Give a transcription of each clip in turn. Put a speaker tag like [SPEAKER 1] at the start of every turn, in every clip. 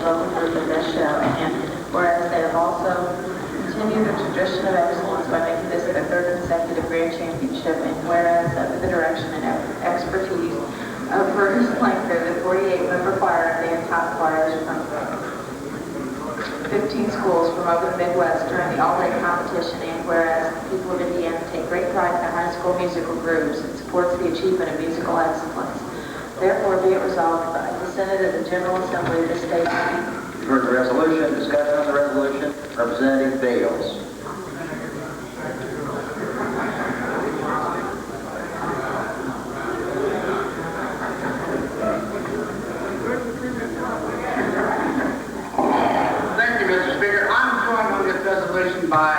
[SPEAKER 1] local group of this show, and whereas they have also continued a tradition of excellence by making this their third consecutive grand championship, and whereas under the direction and expertise of Curtis Blanker, the 48-member choir and band top choirs from 15 schools from over the Midwest during the all-day competition, and whereas the people of Indiana take great pride in their high school musical groups and supports the achievement of musical excellence. Therefore, be it resolved by the Senate of the General Assembly of the state.
[SPEAKER 2] You've heard the resolution. Discussion on the resolution. Representative Bales.
[SPEAKER 3] By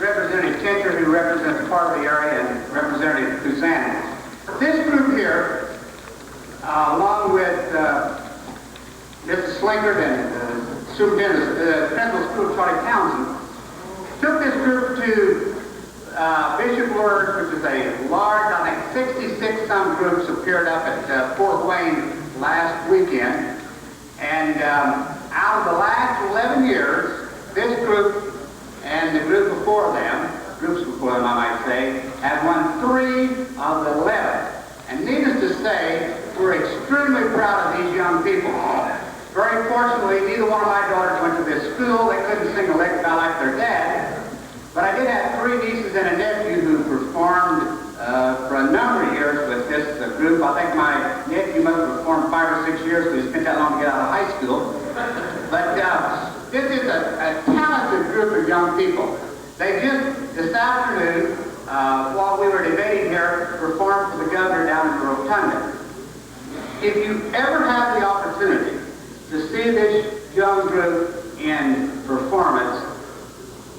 [SPEAKER 3] Representative Tinter, who represents part of the area, and Representative Kusan. This group here, along with Mrs. Slinkard and the superintendent, the principal school, Charlie Townsend, took this group to Bishop Luers, which is a large, I think 66-some groups appeared up at Fort Wayne last weekend. And out of the last 11 years, this group and the group before them, groups before them I might say, have won 3 of the 11. And needless to say, we're extremely proud of these young people. Very fortunately, neither one of my daughters went to this school. They couldn't sing a lick about like their dad. But I did have 3 nieces and a nephew who performed for a number of years with this group. I think my nephew must have performed 5 or 6 years because he spent that long to get out of high school. But this is a talented group of young people. They just, this afternoon, while we were debating here, performed for the governor down in the Rotunda. If you ever have the opportunity to see this young group in performance,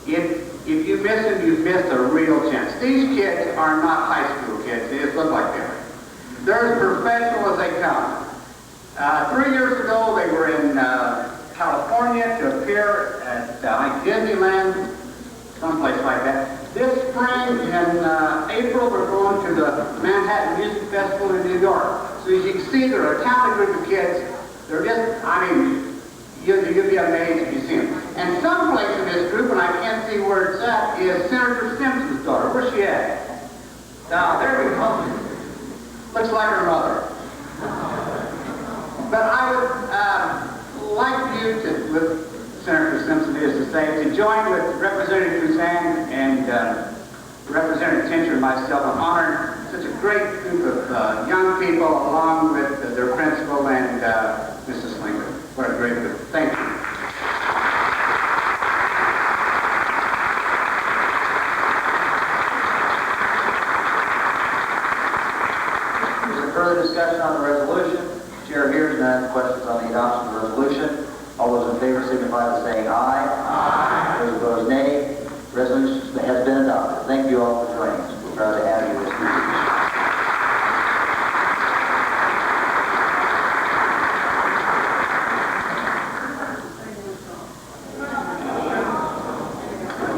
[SPEAKER 3] if you miss them, you've missed a real chance. These kids are not high school kids. They just look like them. They're as professional as they come. 3 years ago, they were in California to appear at Disneyland, someplace like that. This spring in April, we're going to the Manhattan Music Festival in New York. So as you can see, they're a talented group of kids. They're just, I mean, you'll be amazed if you see them. And someplace in this group, and I can't see where it's at, is Senator Simpson's daughter. Where's she at? Now, there we go. Looks like her mother. But I would like you to, with Senator Simpson is to say, to join with Representative Kusan and Representative Tincher and myself in honoring such a great group of young people along with their principal and Mrs. Lincoln. What a great group. Thank you.
[SPEAKER 2] Is there further discussion on the resolution? Chair hears none. Questions on the adoption of the resolution? All those in favor signify by saying aye. Aye. Those opposed, nay. Resolution has been adopted. Thank you all for joining us. We're proud to have you this week.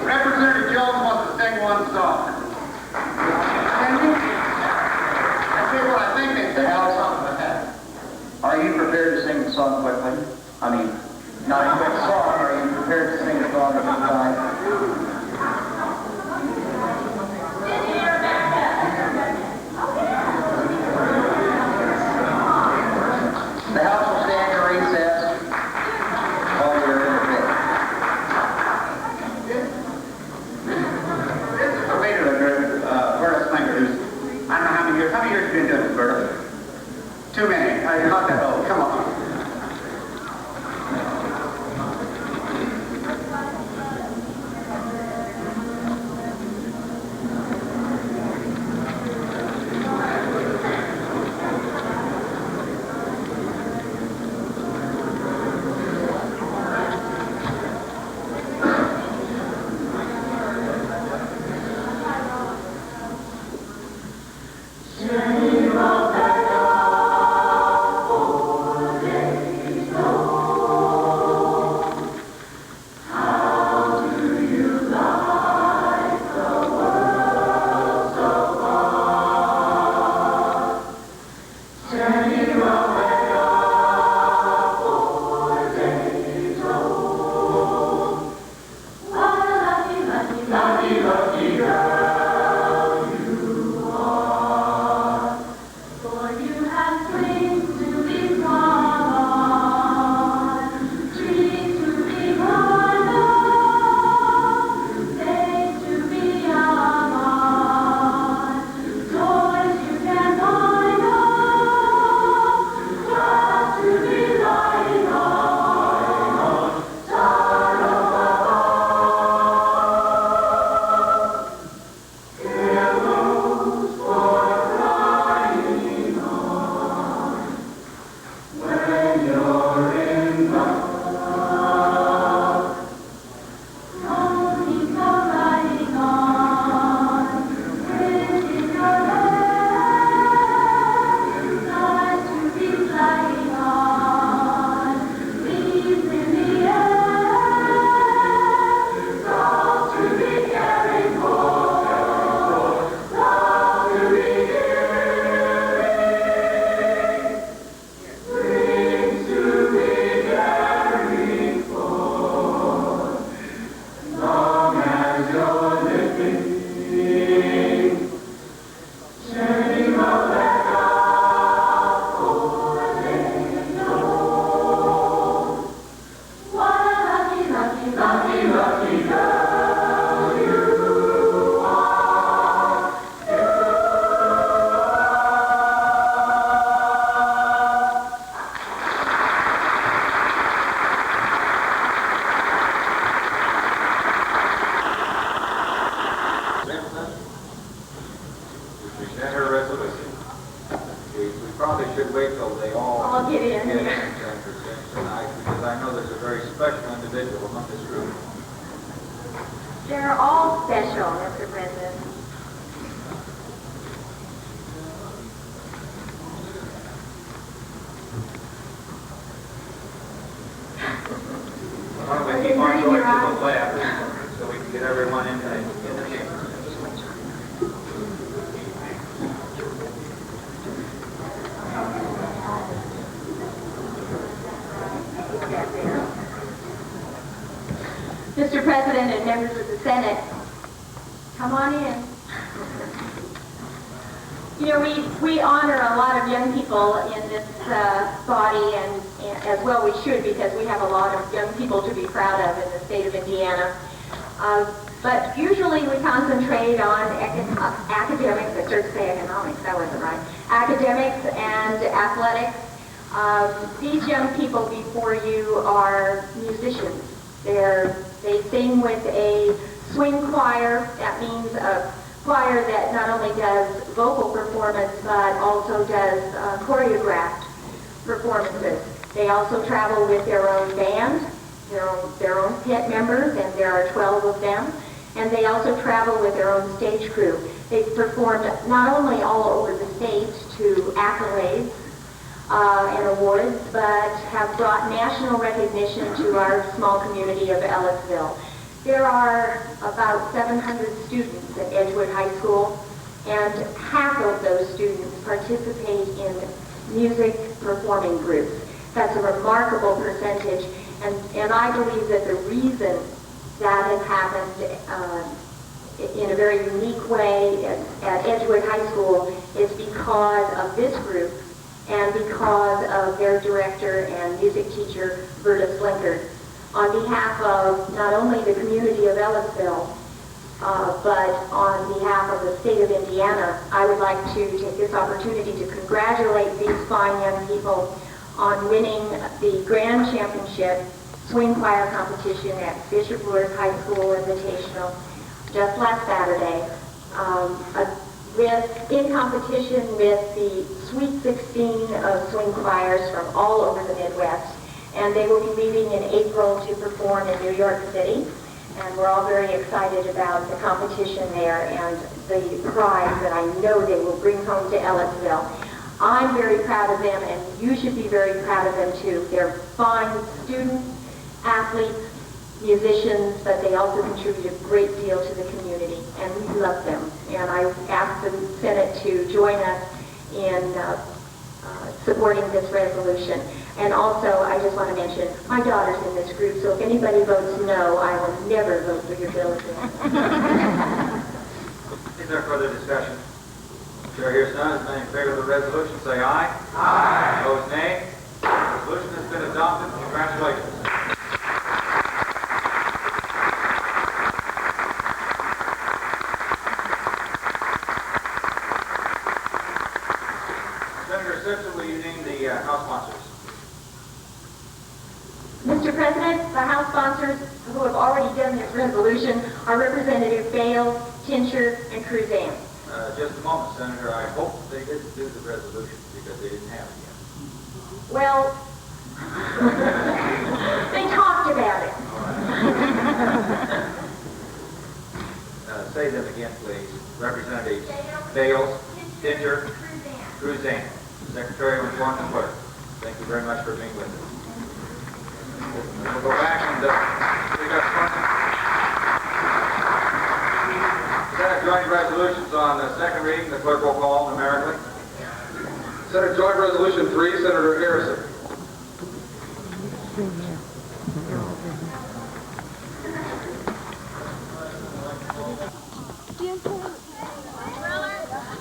[SPEAKER 3] Representative Jones wants to sing one song. I tell you what, I think they said all songs like that.
[SPEAKER 2] Are you prepared to sing the song quickly? I mean, not a quick song. Are you prepared to sing a song at this time?
[SPEAKER 4] know there's a very special individual among this group.
[SPEAKER 5] They're all special, Mr. President.
[SPEAKER 4] Why don't we keep on going to the lab so we can get everyone in the chamber?
[SPEAKER 5] Mr. President and members of the Senate, come on in. You know, we honor a lot of young people in this body, and as well we should, because we have a lot of young people to be proud of in the state of Indiana. But usually we concentrate on academics, I started to say economics, that wasn't right, academics and athletics. These young people before you are musicians. They sing with a swing choir. That means a choir that not only does vocal performance, but also does choreographed performances. They also travel with their own band, their own pit members, and there are 12 of them. And they also travel with their own stage crew. They've performed not only all over the state to accolades and awards, but have brought national recognition to our small community of Ellisville. There are about 700 students at Edgewood High School, and half of those students participate in music performing groups. That's a remarkable percentage, and I believe that the reason that has happened in a very unique way at Edgewood High School is because of this group and because of their director and music teacher, Berta Slinkard. On behalf of not only the community of Ellisville, but on behalf of the state of Indiana, I would like to take this opportunity to congratulate these fine young people on winning the Grand Championship Swing Choir Competition at Bishop Luers High School Invitational just last Saturday, in competition with the Sweet 16 of swing choirs from all over the Midwest. And they will be leaving in April to perform in New York City. And we're all very excited about the competition there and the prize that I know they will bring home to Ellisville. I'm very proud of them, and you should be very proud of them too. They're fine students, athletes, musicians, but they also contribute a great deal to the community, and we love them. And I ask the Senate to join us in supporting this resolution. And also, I just want to mention, my daughter's in this group, so if anybody votes no, I will never vote for your bill again.
[SPEAKER 4] Is there further discussion? Chair hears none. Is in favor of the resolution, say aye. Aye. Opposed, nay. The resolution has been adopted. Congratulations. Senator Simpson, will you name the House sponsors?
[SPEAKER 5] Mr. President, the House sponsors who have already done this resolution are Representative Bales, Tincher, and Cruzan.
[SPEAKER 4] Just a moment, Senator. I hope they didn't do the resolution because they didn't have it yet.
[SPEAKER 5] Well, they talked about it.
[SPEAKER 4] Say them again, please. Representatives Bales, Tincher, Cruzan. Secretary will inform the clerk. Thank you very much for being with us. We'll go back and we got Senate joint resolutions on the second reading. The clerk will call numerically.
[SPEAKER 6] Senate Joint Resolution 3, Senator Harrison.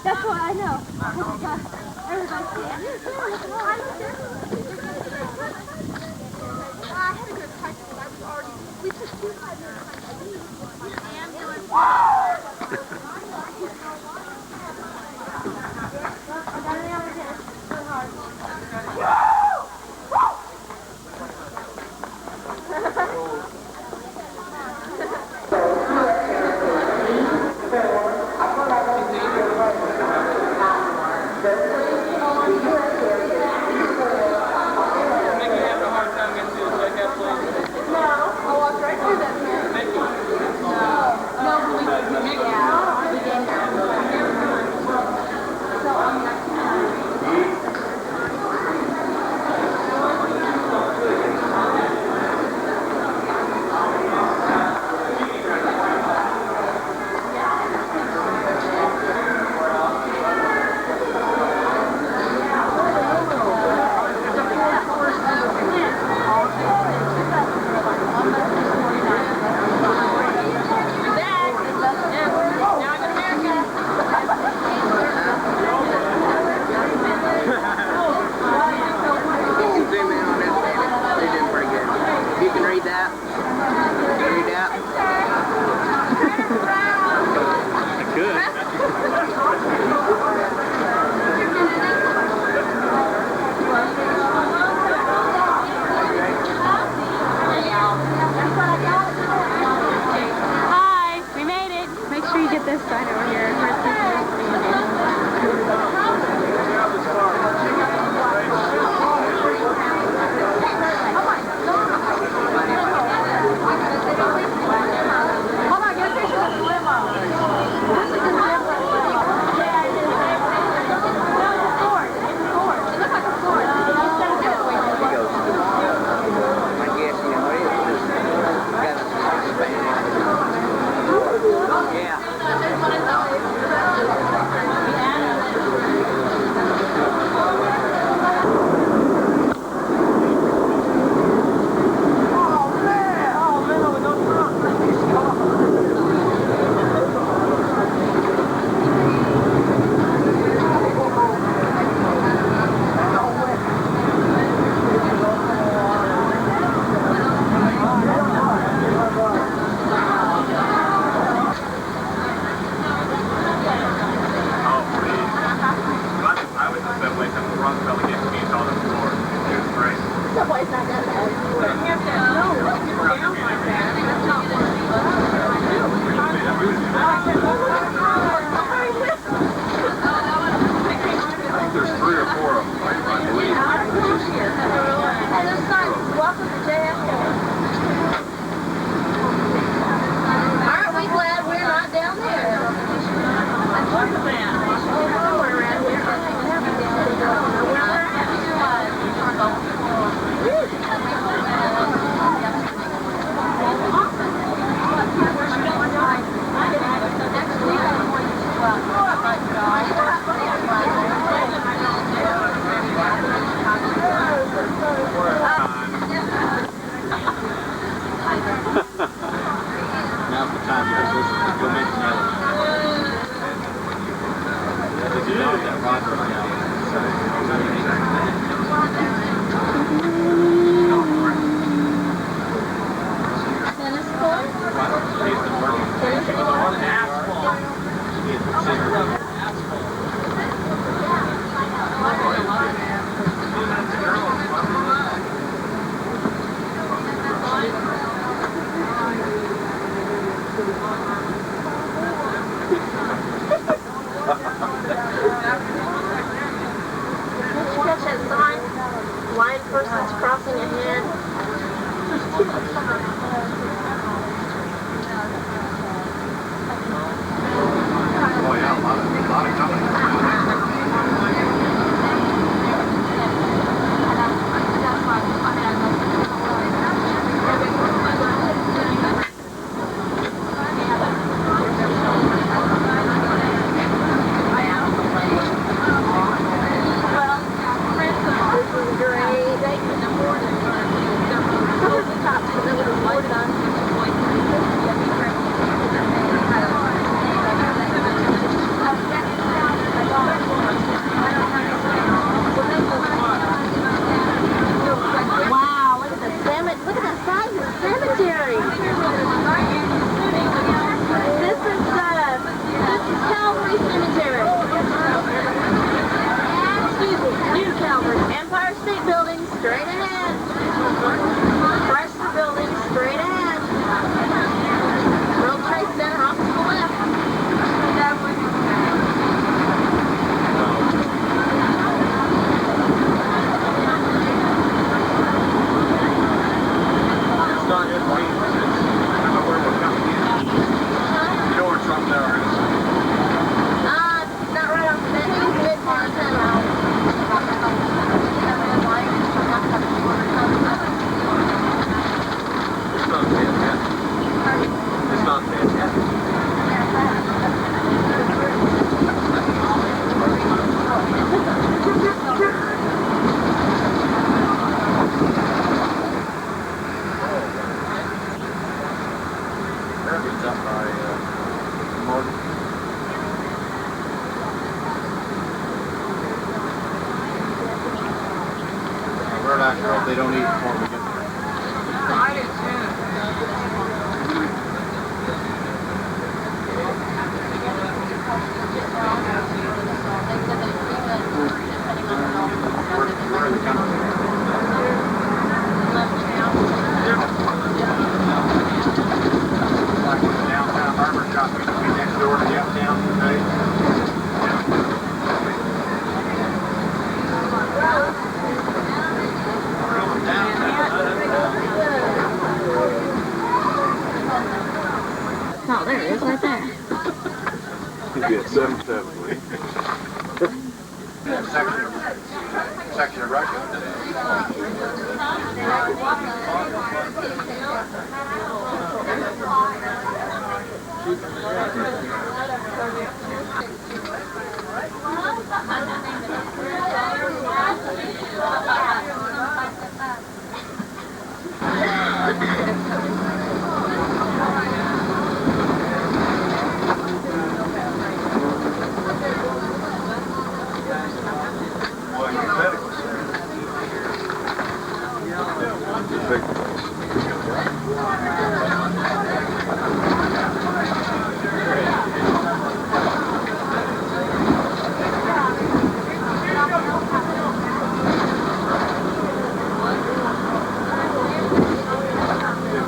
[SPEAKER 7] That's what I know. Everybody's I had a good practice, but I was already, we took 2 5 minutes to leave with my ambulance. I got it out of here. So hard.
[SPEAKER 6] Making it a hard time getting to it, so I got
[SPEAKER 8] You can read that. You can read that.
[SPEAKER 6] I could.
[SPEAKER 7] Hi, we made it. Make sure you get this sign over here. Hold on, get a picture of the limo.
[SPEAKER 8] I guess, you know, it's just got a span. Yeah.
[SPEAKER 7] Aren't we glad we're not down
[SPEAKER 4] Now's the time for us to go make some Did you know that Roger
[SPEAKER 7] Tennis court? Did you catch that sign? Blind person's crossing ahead.
[SPEAKER 6] Oh yeah, a lot of company.
[SPEAKER 7] Wow, look at the cemetery. Look at the size of the cemetery. This is Calvary Cemetery. Excuse me, New Calvary. Empire State Building, straight ahead. Chrysler Building, straight ahead. World Trade Center off to the left.
[SPEAKER 6] It's not in Wayne, is it? I don't know where we're coming in. You know where Trump Tower is?
[SPEAKER 7] Not right off the mid-Montana.
[SPEAKER 6] It's not fantastic. It's not fantastic. be at 7:10, please.
[SPEAKER 3] Section of Russia.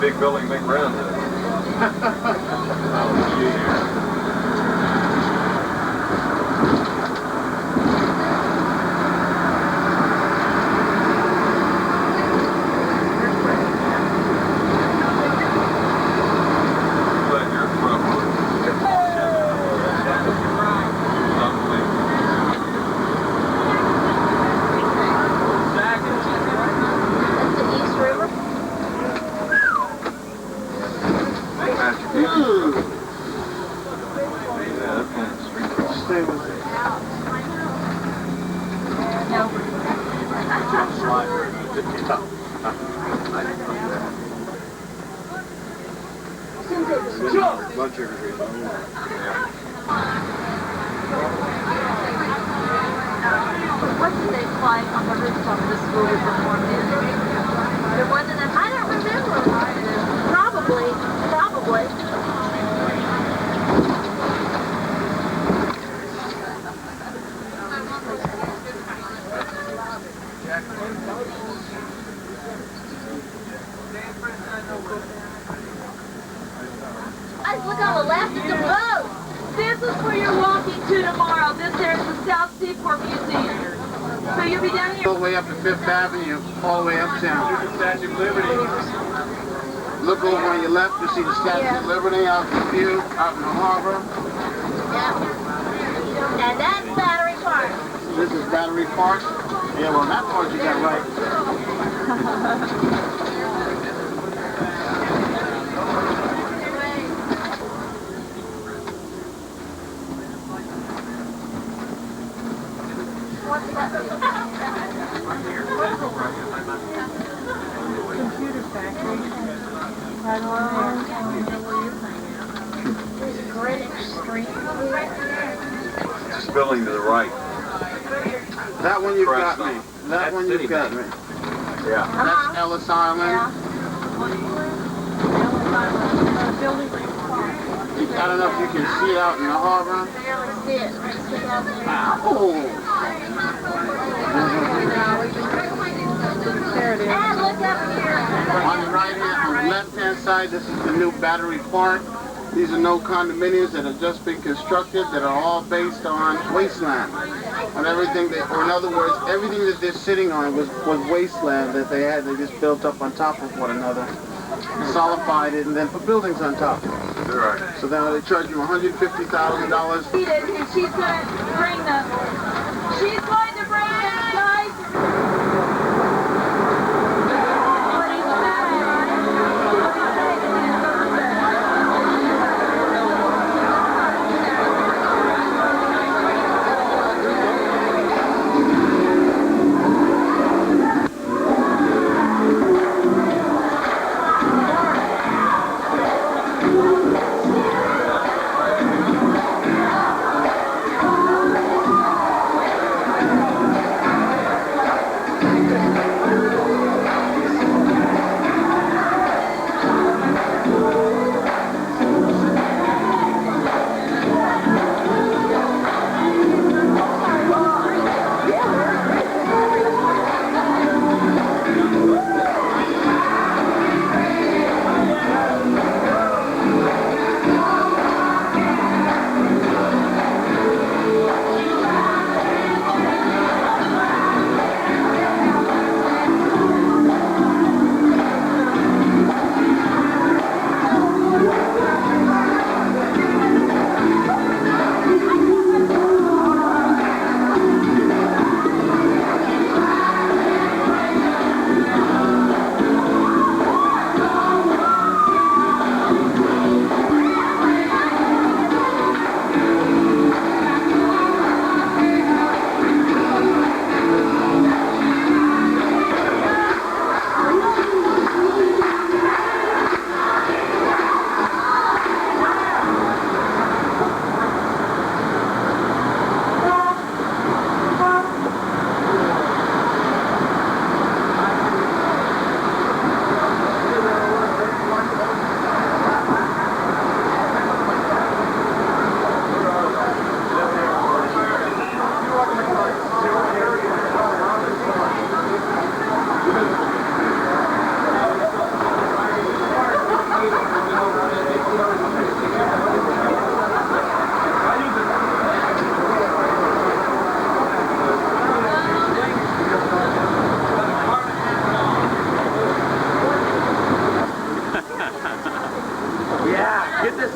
[SPEAKER 6] Big building, big round.
[SPEAKER 7] That's the East River.
[SPEAKER 6] Stay with it. Blood sugar trees.
[SPEAKER 7] What did they fly on the rooftop of the school we performed in? There wasn't a, I don't remember. Probably. Guys, look on the left, it's a boat.
[SPEAKER 5] This is where you're walking to tomorrow. This there's the South Seaport Museum. So you'll be down here.
[SPEAKER 3] All the way up to Fifth Avenue, all the way uptown.
[SPEAKER 6] Statue of Liberty.
[SPEAKER 3] Look over on your left, you see the Statue of Liberty out in the view, out in the harbor.
[SPEAKER 7] Yeah. And that's Battery Park.
[SPEAKER 3] This is Battery Park. Yeah, well, that part you got right.
[SPEAKER 1] Computer factory. Right along there. Greenwich Street.
[SPEAKER 6] This building to the right.
[SPEAKER 3] That one you've got
[SPEAKER 6] Crest.
[SPEAKER 3] me. That one you've got me.
[SPEAKER 6] Yeah.
[SPEAKER 3] That's Ellis Island. I don't know if you can see it out in the harbor.
[SPEAKER 7] Barely see it.
[SPEAKER 3] Oh!
[SPEAKER 1] There it is.
[SPEAKER 7] And look up here.
[SPEAKER 3] On the right hand, on the left hand side, this is the new Battery Park. These are no condominiums that have just been constructed that are all based on wasteland. On everything that, or in other words, everything that they're sitting on was wasteland that they had. They just built up on top of one another, solidified it, and then put buildings on top.
[SPEAKER 6] Right.
[SPEAKER 3] So now they charge you $150,000.
[SPEAKER 5] And she's going to bring the guys.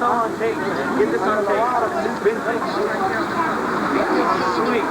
[SPEAKER 6] on tape. Get this on tape. Vintage. Sweet.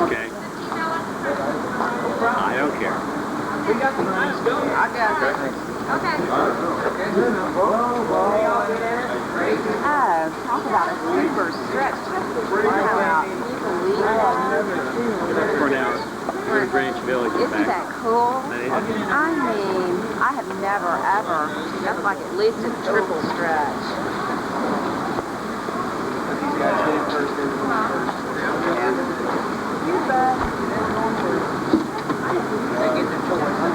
[SPEAKER 6] Okay. I don't care. We got some nice going. I got it.
[SPEAKER 7] Okay.
[SPEAKER 9] Oh, talk about a super stretch. Wow.
[SPEAKER 6] For an hour. We're in Greenwich Village.
[SPEAKER 9] Isn't that cool? I mean, I have never, ever, that's like at least a triple stretch.
[SPEAKER 2] These guys get it first, they were going first.
[SPEAKER 9] You bet.
[SPEAKER 2] They get the choice.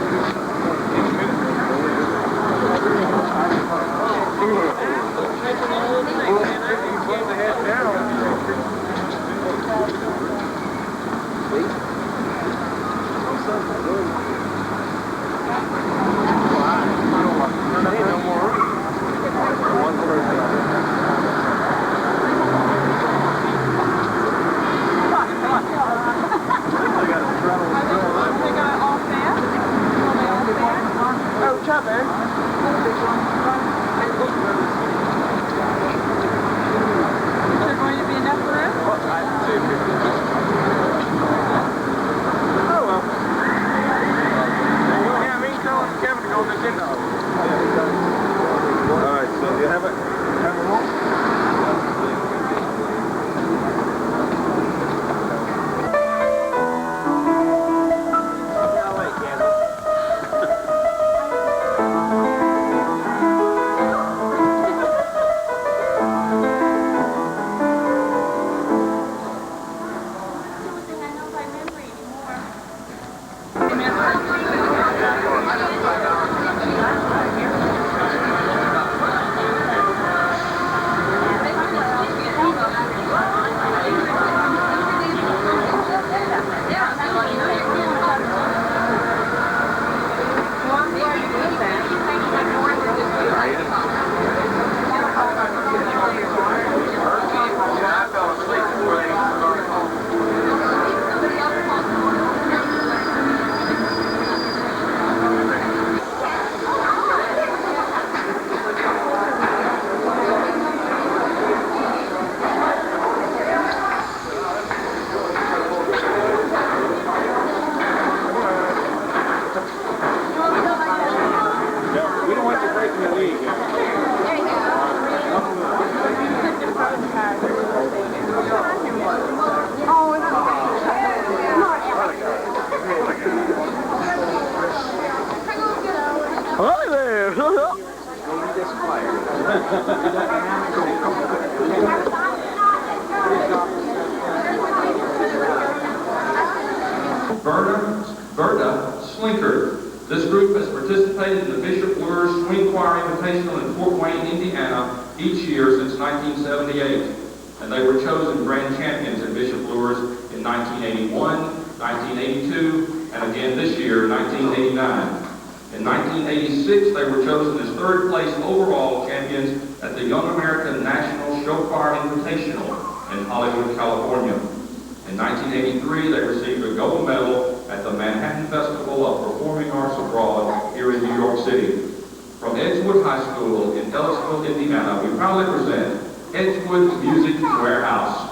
[SPEAKER 10] Berta Slinkard. This group has participated in the Bishop Luers Swing Choir Invitational in Fort Wayne, Indiana, each year since 1978. And they were chosen grand champions at Bishop Luers in 1981, 1982, and again this year, 1989. In 1986, they were chosen as third place overall champions at the Young American National Show Choir Invitational in Hollywood, California. In 1983, they received a gold medal at the Manhattan Festival of Performing Arts Abroad here in New York City. From Edgewood High School in Ellisville, Indiana, we proudly present Edgewood Music Warehouse.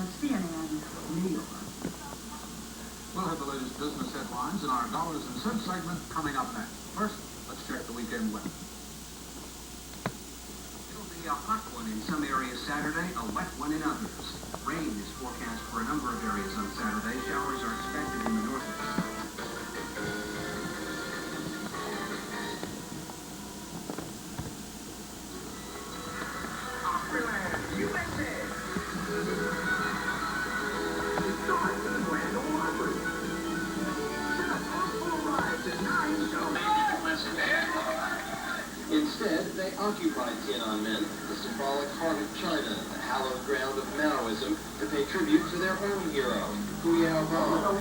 [SPEAKER 11] CNN, New York.
[SPEAKER 6] We'll have the latest business headlines in our Dollars and Cents segment coming up next. First, let's check the weekend weather.
[SPEAKER 12] It'll be a hot one in some areas Saturday, a wet one in others. Rain is forecast for a number of areas on Saturday. Showers are expected in the northwest.
[SPEAKER 13] Instead, they occupied Tiananmen, the symbolic heart of China, the hallowed ground of Maoism, to pay tribute to their own hero, Hu Yaobao.
[SPEAKER 1] The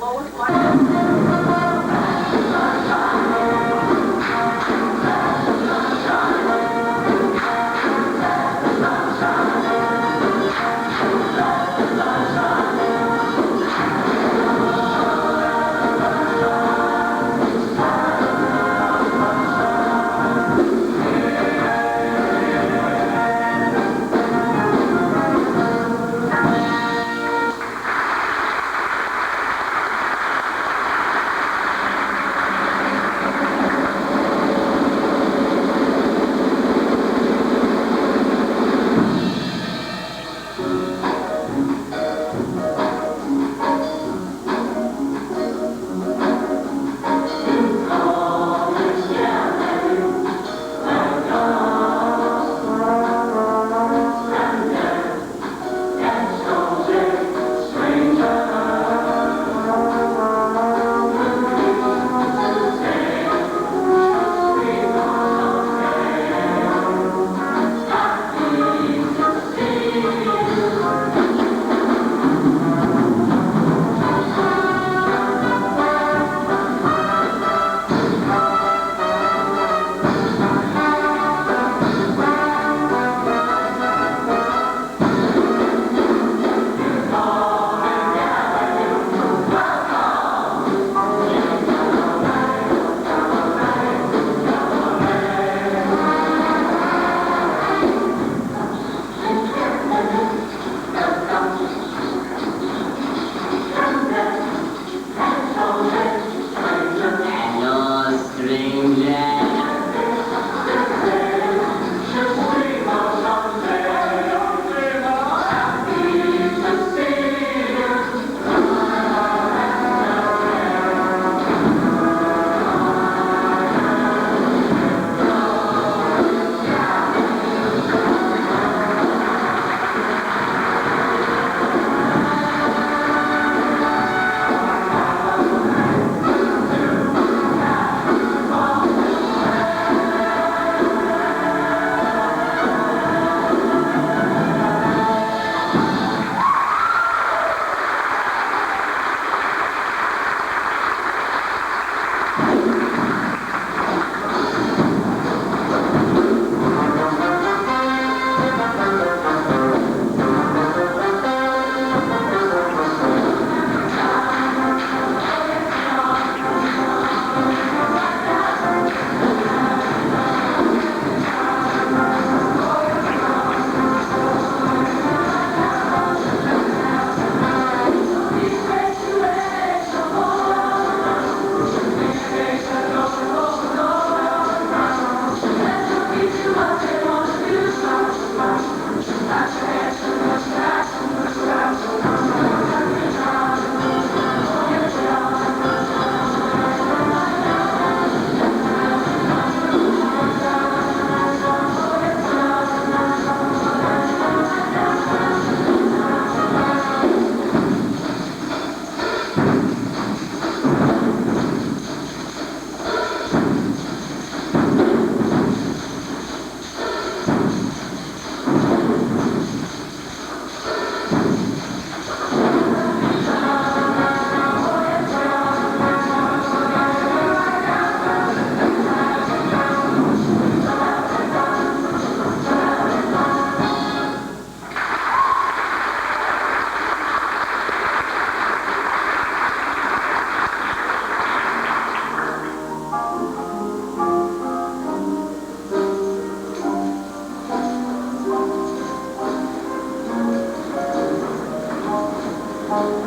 [SPEAKER 14] Forevermore, forevermore.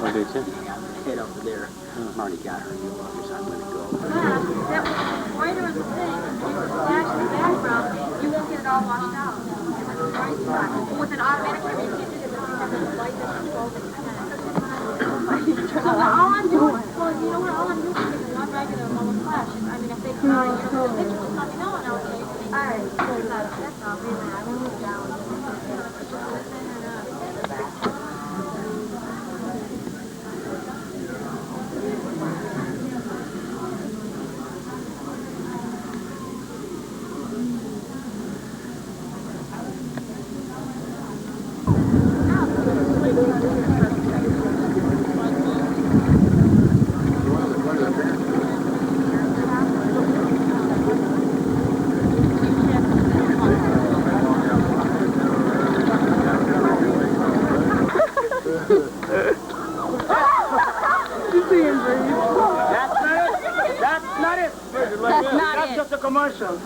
[SPEAKER 8] What did you?
[SPEAKER 12] Head over there. Marty got her. You obvious I'm going to go.
[SPEAKER 7] That whiter is the thing. You flash in the background, you won't get it all washed out. With an automatic camera, you can't do that, but if you have a light that controls it, you can. So all I'm doing, well, you know what, all I'm doing is taking one regular moment flash. I mean, if they come out and you don't get the picture, just let me know and I'll say, all right, so that's all. Wait a minute, I will move down.
[SPEAKER 3] That's just a commercial. All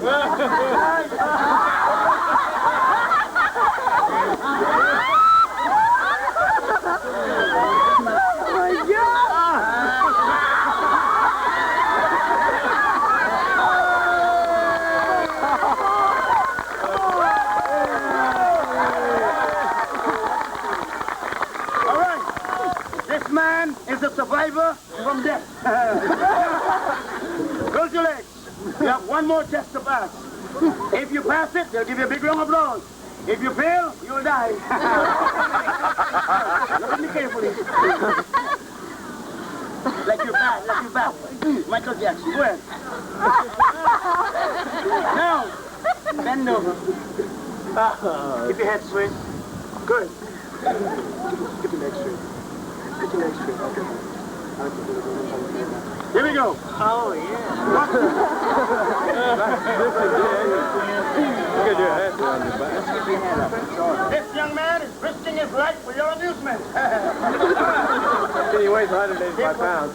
[SPEAKER 3] right, this man is a survivor from death. Close your legs. You have one more test to pass. If you pass it, they'll give you a big round of applause. If you fail, you'll die. Look at me carefully. Like you're bad. Michael Jackson, go ahead. Now, bend over. Keep your head straight. Good. Keep your legs straight. Keep your legs straight. Okay. Here we go. Oh, yeah. This young man is risking his life for your amusement.
[SPEAKER 8] He weighs 185 pounds.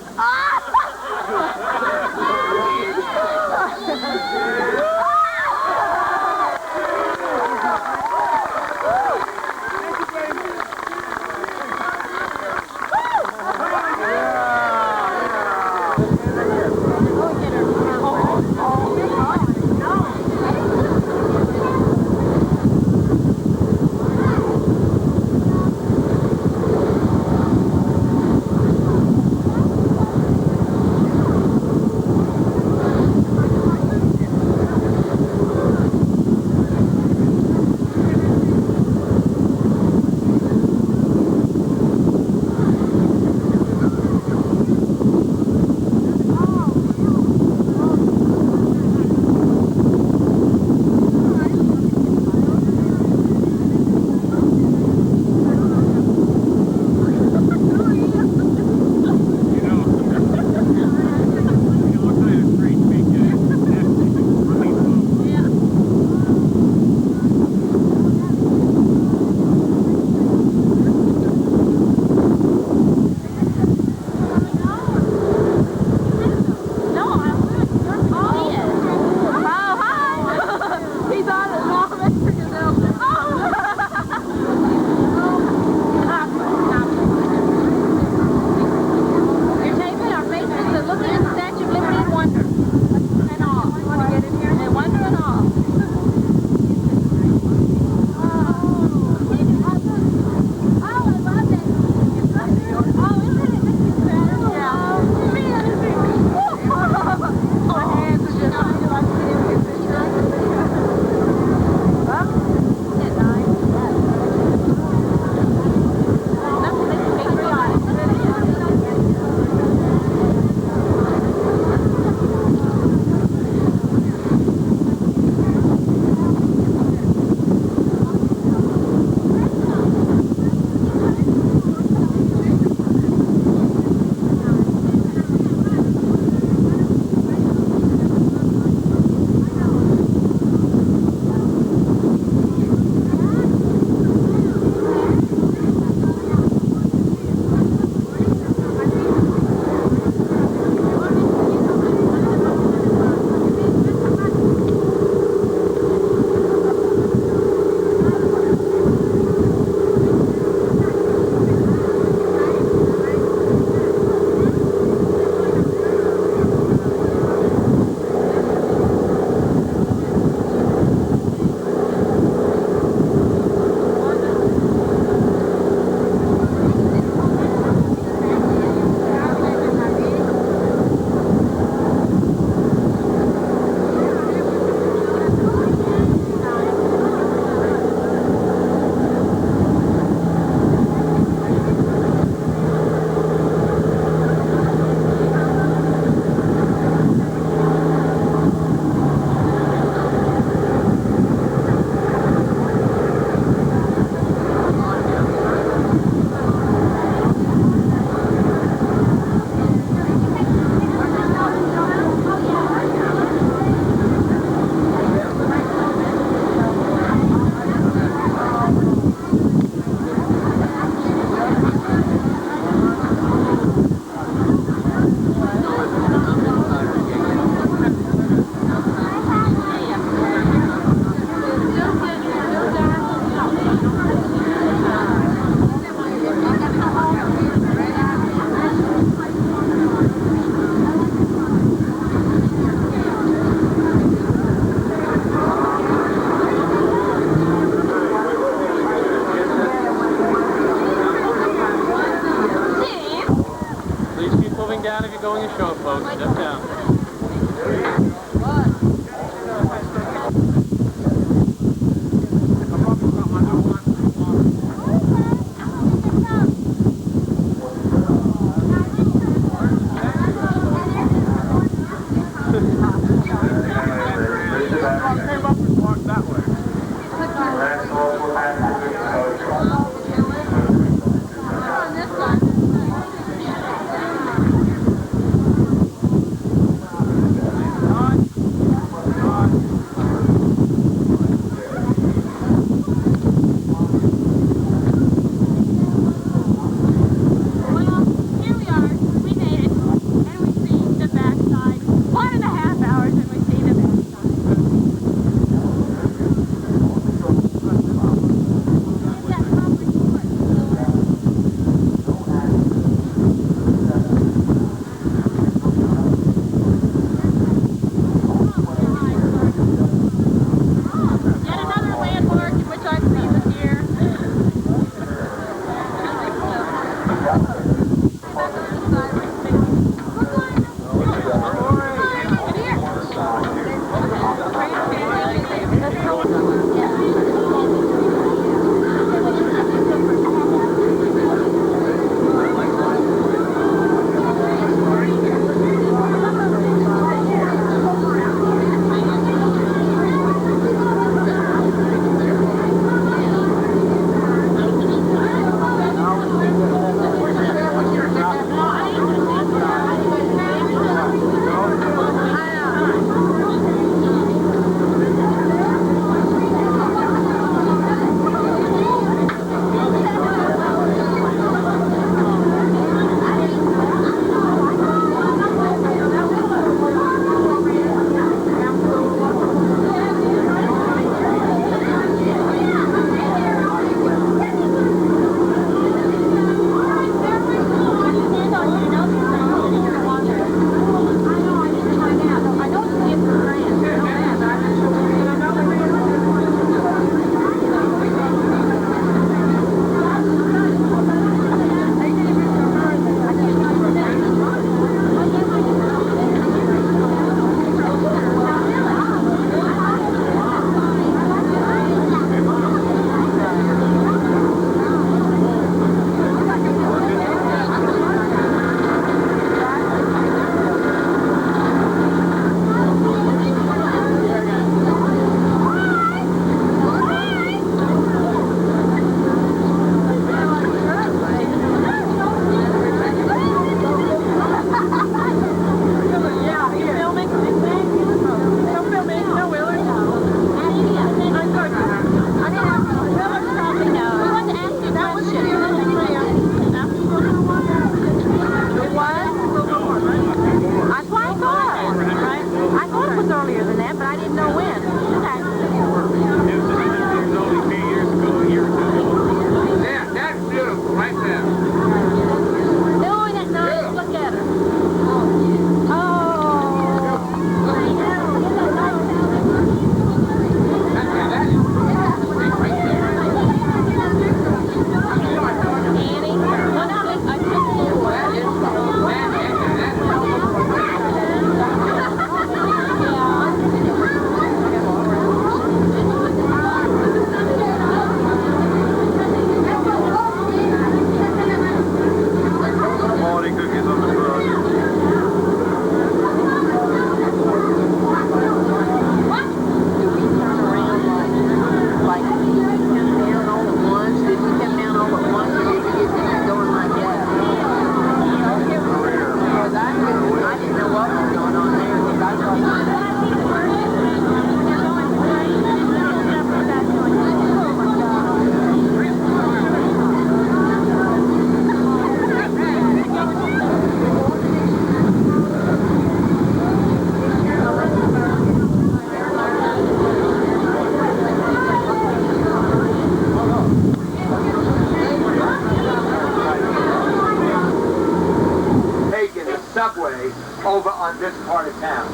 [SPEAKER 14] subway over on this part of town.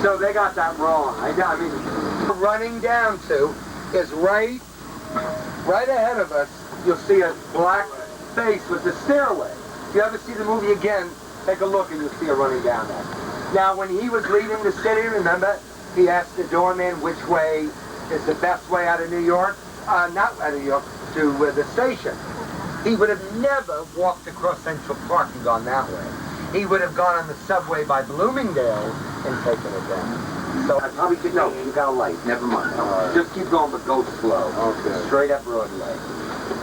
[SPEAKER 14] So they got that wrong. I mean, running down to is right ahead of us. You'll see a black face with the stairway. If you ever see the movie again, take a look and you'll see her running down there. Now, when he was leaving the city, remember, he asked the doorman which way is the best way out of New York, not out of New York, to the station. He would have never walked across Central Park and gone that way. He would have gone on the subway by Bloomingdale and taken it down. So I probably could, no, you got a light, never mind. Just keep going, but go slow. Okay. Straight up Broadway.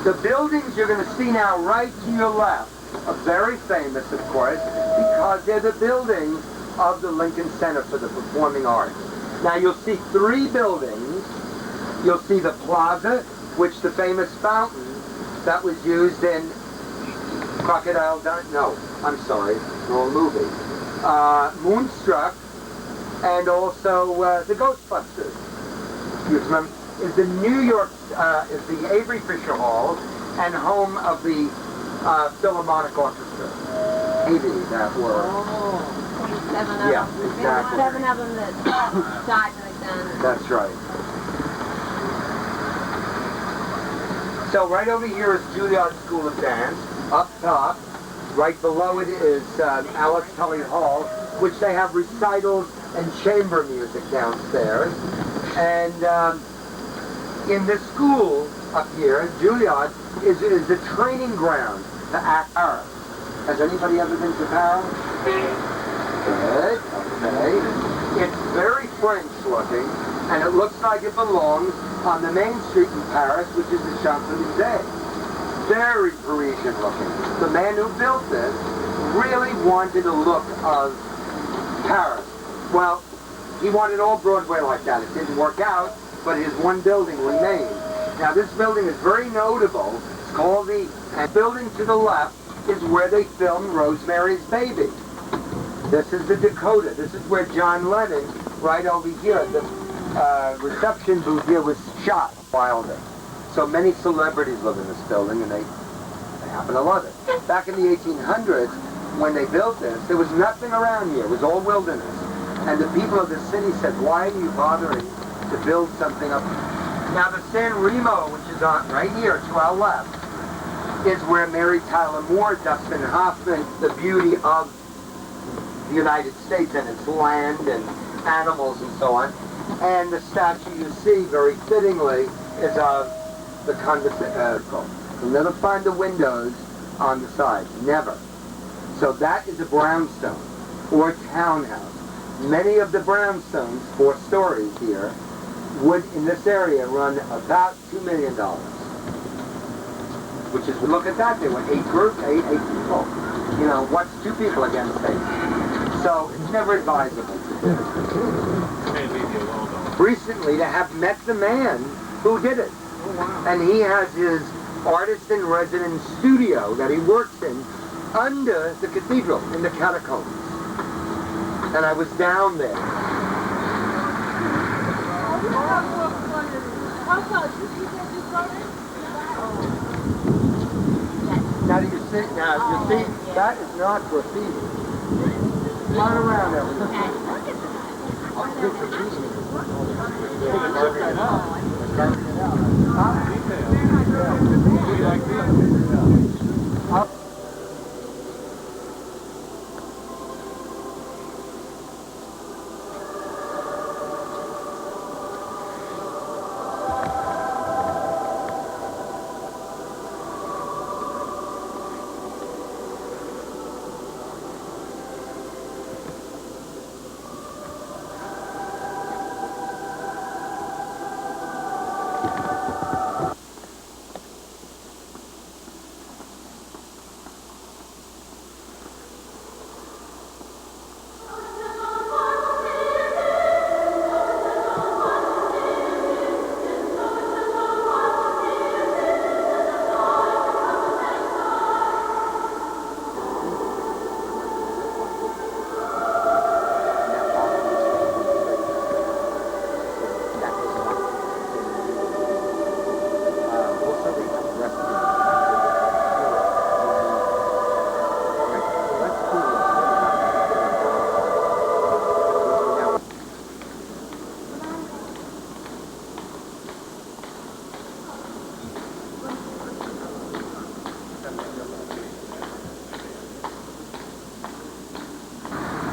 [SPEAKER 14] The buildings you're going to see now right to your left are very famous, of course, because they're the buildings of the Lincoln Center for the Performing Arts. Now you'll see 3 buildings. You'll see the plaza, which the famous fountain that was used in Crocodile Dundee, no, I'm sorry, wrong movie. Moonstruck, and also the Ghostbusters. You remember? Is the New York, is the Avery Fisher Hall, and home of the Philharmonic Orchestra. Maybe that were.
[SPEAKER 5] Oh, 7 of them.
[SPEAKER 14] Yeah, exactly.
[SPEAKER 5] 7 of them that died right then.
[SPEAKER 14] That's right. So right over here is Juilliard School of Dance. Up top, right below it is Alex Tully Hall, which they have recitals and chamber music downstairs. And in this school up here, Juilliard is the training ground to act Paris. Has anybody ever been to Paris? Good, okay. It's very French looking, and it looks like it belongs on the main street in Paris, which is the Champs-Élysées. Very Parisian looking. The man who built this really wanted a look of Paris. Well, he wanted all Broadway like that. It didn't work out, but his one building remained. Now this building is very notable. It's called the building to the left is where they filmed Rosemary's Baby. This is the Dakota. This is where John Lennon, right over here, the reception booth here was shot. Wilder. So many celebrities live in this building, and they happen to love it. Back in the 1800s, when they built this, there was nothing around here. It was all wilderness. And the people of the city said, why are you bothering to build something up? Now the San Remo, which is on right here to our left, is where Mary Tyler Moore, Dustin Hoffman, the beauty of the United States and its land and animals and so on. And the statue you see, very fittingly, is of the Condescension. You'll never find the windows on the sides, never. So that is a brownstone, or townhouse. Many of the brownstones, 4 stories here, would in this area run about $2 million. Which is, look at that, they were 8 groups, 8 people. You know, what's 2 people against 8? So it's never advisable to do. Recently, to have met the man who did it. And he has his artist-in-residence studio that he works in under the cathedral, in the catacombs. And I was down there. Now you see, that is not graffiti. Come on around, everyone.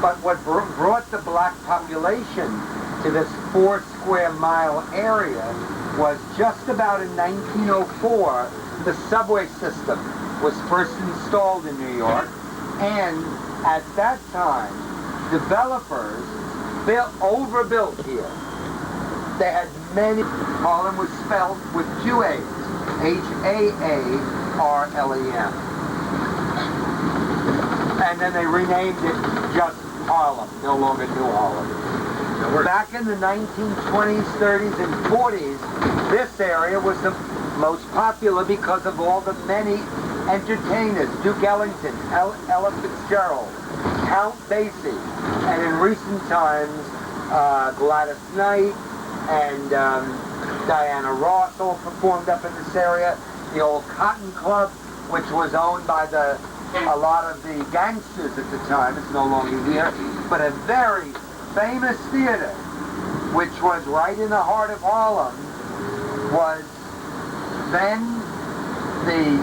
[SPEAKER 14] But what brought the black population to this 4 square mile area was just about in 1904, the subway system was first installed in New York, and at that time, developers overbuilt here. They had many. Harlem was spelled with two A's, H-A-A-R-L-E-M. And then they renamed it just Harlem, no longer New Harlem. Back in the 1920s, 30s, and 40s, this area was the most popular because of all the many entertainers, Duke Ellington, Ella Fitzgerald, Count Basie, and in recent times, Gladys Knight and Diana Ross all performed up in this area. The old Cotton Club, which was owned by a lot of the gangsters at the time, is no longer here, but a very famous theater, which was right in the heart of Harlem, was then the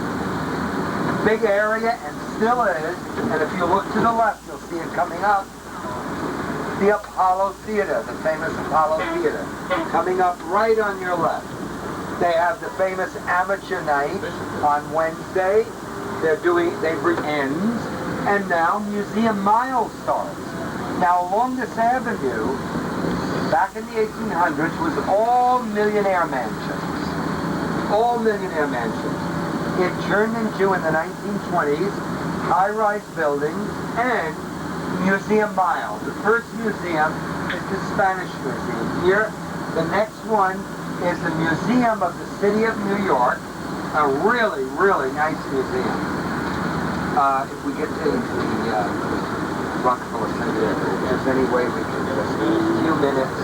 [SPEAKER 14] big area, and still is, and if you look to the left, you'll see it coming up, the Apollo Theater, the famous Apollo Theater, coming up right on your left. They have the famous Amateur Night on Wednesday. They bring ends, and now Museum Mile starts. Now along this avenue, back in the 1800s, was all millionaire mansions. All millionaire mansions. It turned into, in the 1920s, high-rise buildings and Museum Mile. The first museum is the Spanish Museum here. The next one is the Museum of the City of New York, a really, really nice museum. If we get to the Rockefeller Center, if there's any way we can just, a few minutes,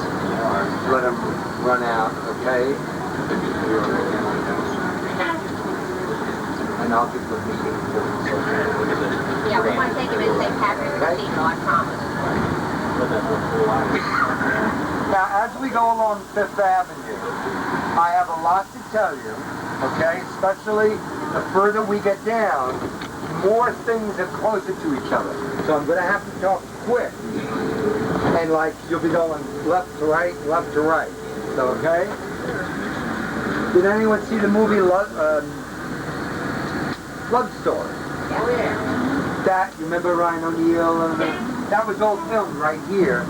[SPEAKER 14] let them run out, okay? And I'll give the meeting to them.
[SPEAKER 5] Yeah, we want to take him in St. Patrick's Cathedral, I promise.
[SPEAKER 14] Now, as we go along Fifth Avenue, I have a lot to tell you, okay? Especially the further we get down, more things are closer to each other. So I'm going to have to talk quick. And like, you'll be going left to right, left to right. So, okay? Did anyone see the movie Love Story?
[SPEAKER 5] Oh, yeah.
[SPEAKER 14] That, you remember Ryan O'Neal? That was all filmed right here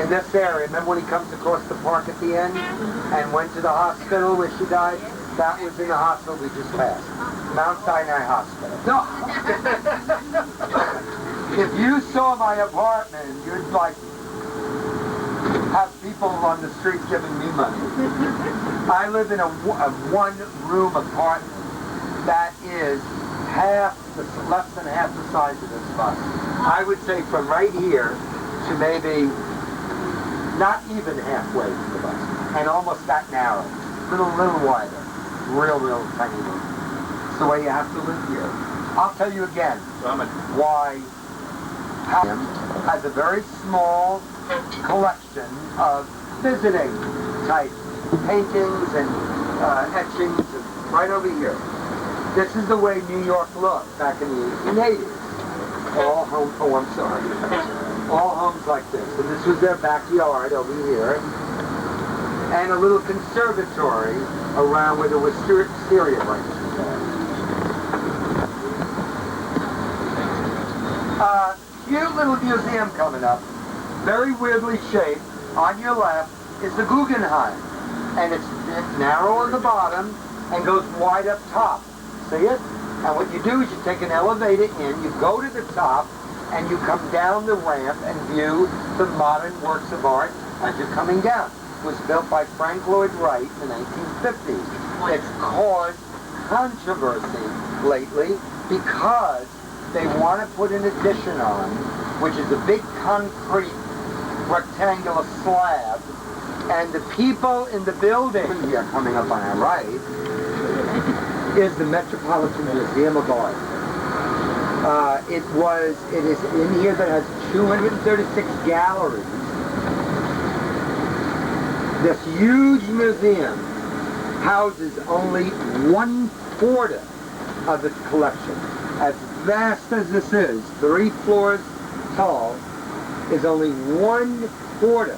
[SPEAKER 14] in this area. Remember when he comes across the park at the end and went to the hospital where she died? That was in the hospital we just passed. Mount Sinai Hospital. No. If you saw my apartment, you'd like have people on the street giving me money. I live in a one-room apartment that is less than half the size of this bus. I would say from right here to maybe not even halfway to the bus, and almost that narrow, little wider, real tiny room. It's the way you have to live here. I'll tell you again why Hallam has a very small collection of visiting type paintings and etchings, and right over here. This is the way New York looked back in the 1880s. All homes, all homes like this. And this was their backyard over here. And a little conservatory around where the wisteria branches are. Cute little museum coming up. Very weirdly shaped. On your left is the Guggenheim. And it's narrow on the bottom and goes wide up top. See it? And what you do is you take an elevator in, you go to the top, and you come down the ramp and view the modern works of art as you're coming down. It was built by Frank Lloyd Wright in the 1950s. It's caused controversy lately because they want to put an addition on, which is a big concrete rectangular slab, and the people in the building here coming up on our right is the Metropolitan Museum of Art. It is in here that has 236 galleries. This huge museum houses only 1/4 of its collection. As vast as this is, 3 floors tall, is only 1/4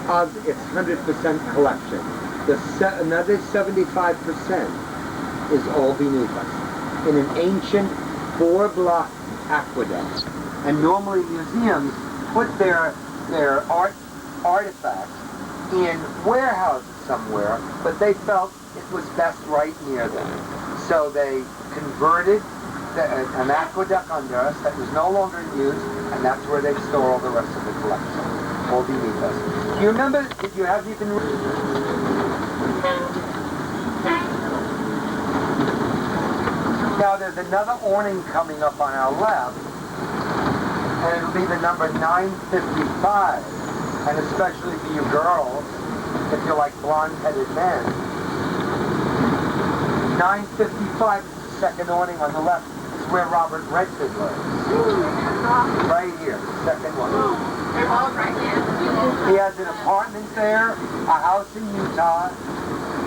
[SPEAKER 14] of its 100% collection. Another 75% is all beneath us in an ancient 4-block aqueduct. And normally museums put their artifacts in warehouses somewhere, but they felt it was best right near them. So they converted an aqueduct under us that was no longer in use, and that's where they store all the rest of the collection, all beneath us. Do you remember, did you have even... Now there's another awning coming up on our left, and it'll be the number 955, and especially for you girls, if you like blonde-headed men. 955 is the second awning on the left, is where Robert Redford lives. Right here, the second one. He has an apartment there, a house in Utah,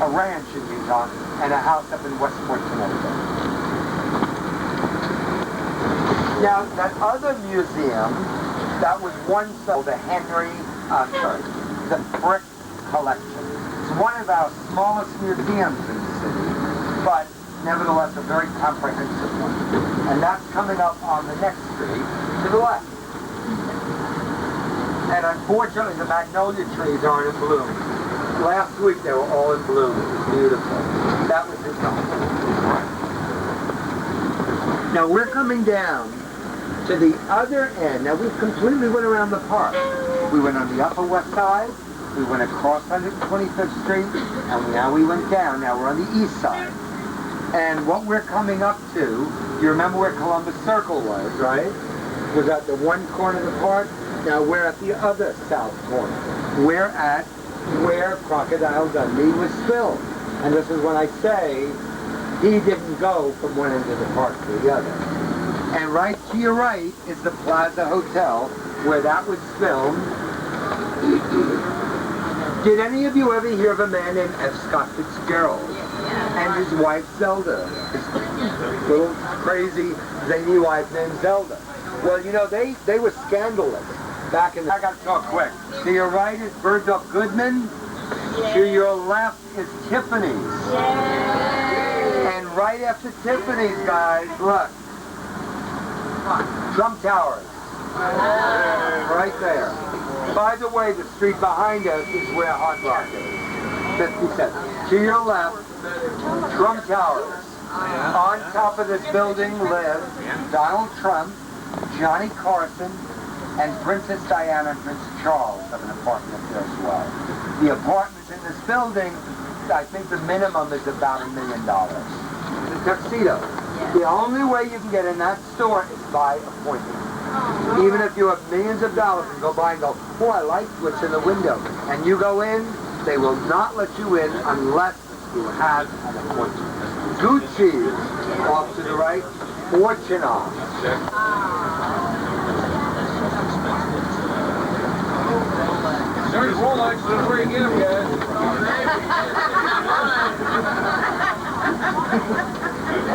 [SPEAKER 14] a ranch in Utah, and a house up in Westport, Connecticut. Now, that other museum, that was once the the Frick collection. It's one of our smallest museums in the city, but nevertheless a very comprehensive one. And that's coming up on the next street to the left. And unfortunately, the magnolia trees aren't in bloom. Last week they were all in bloom. It was beautiful. That was his home. Now we're coming down to the other end. Now we've completely went around the park. We went on the Upper West Side, we went across 125th Street, and now we went down. Now we're on the East Side. And what we're coming up to, you remember where Columbus Circle was, right? It was at the one corner of the park. Now we're at the other south corner. We're at where Crocodile Dundee was filmed. And this is when I say he didn't go from one end of the park to the other. And right to your right is the Plaza Hotel, where that was filmed. Did any of you ever hear of a man named F. Scott Fitzgerald? And his wife Zelda, his little crazy zany wife named Zelda. Well, you know, they were scandalous back in the... I gotta talk quick. To your right is Birdulph Goodman. To your left is Tiffany's. And right after Tiffany's, guys, look. Trump Towers. Right there. By the way, the street behind us is where Hard Rock is. 57. To your left, Trump Towers. On top of this building live Donald Trump, Johnny Carson, and Princess Diana and Prince Charles have an apartment up there as well. The apartments in this building, I think the minimum is about $1 million. The tuxedo. The only way you can get in that store is by appointment. Even if you have millions of dollars and go by and go, oh, I like what's in the window, and you go in, they will not let you in unless you have an appointment. Gucci off to the right, Fortunoff.
[SPEAKER 10] There's Rolex before you get them, guys.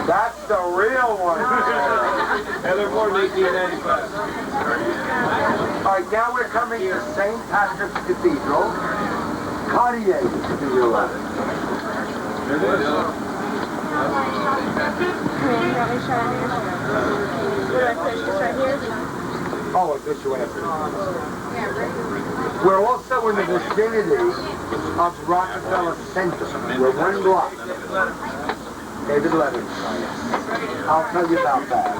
[SPEAKER 14] That's the real one.
[SPEAKER 10] And they're more than 1895.
[SPEAKER 14] All right, now we're coming to St. Patrick's Cathedral. Cartier to your left.
[SPEAKER 10] There it is.
[SPEAKER 14] Oh, I guess you went after. We're also in the vicinity of Rockefeller Center. We're one block. David Letterman. I'll tell you about that.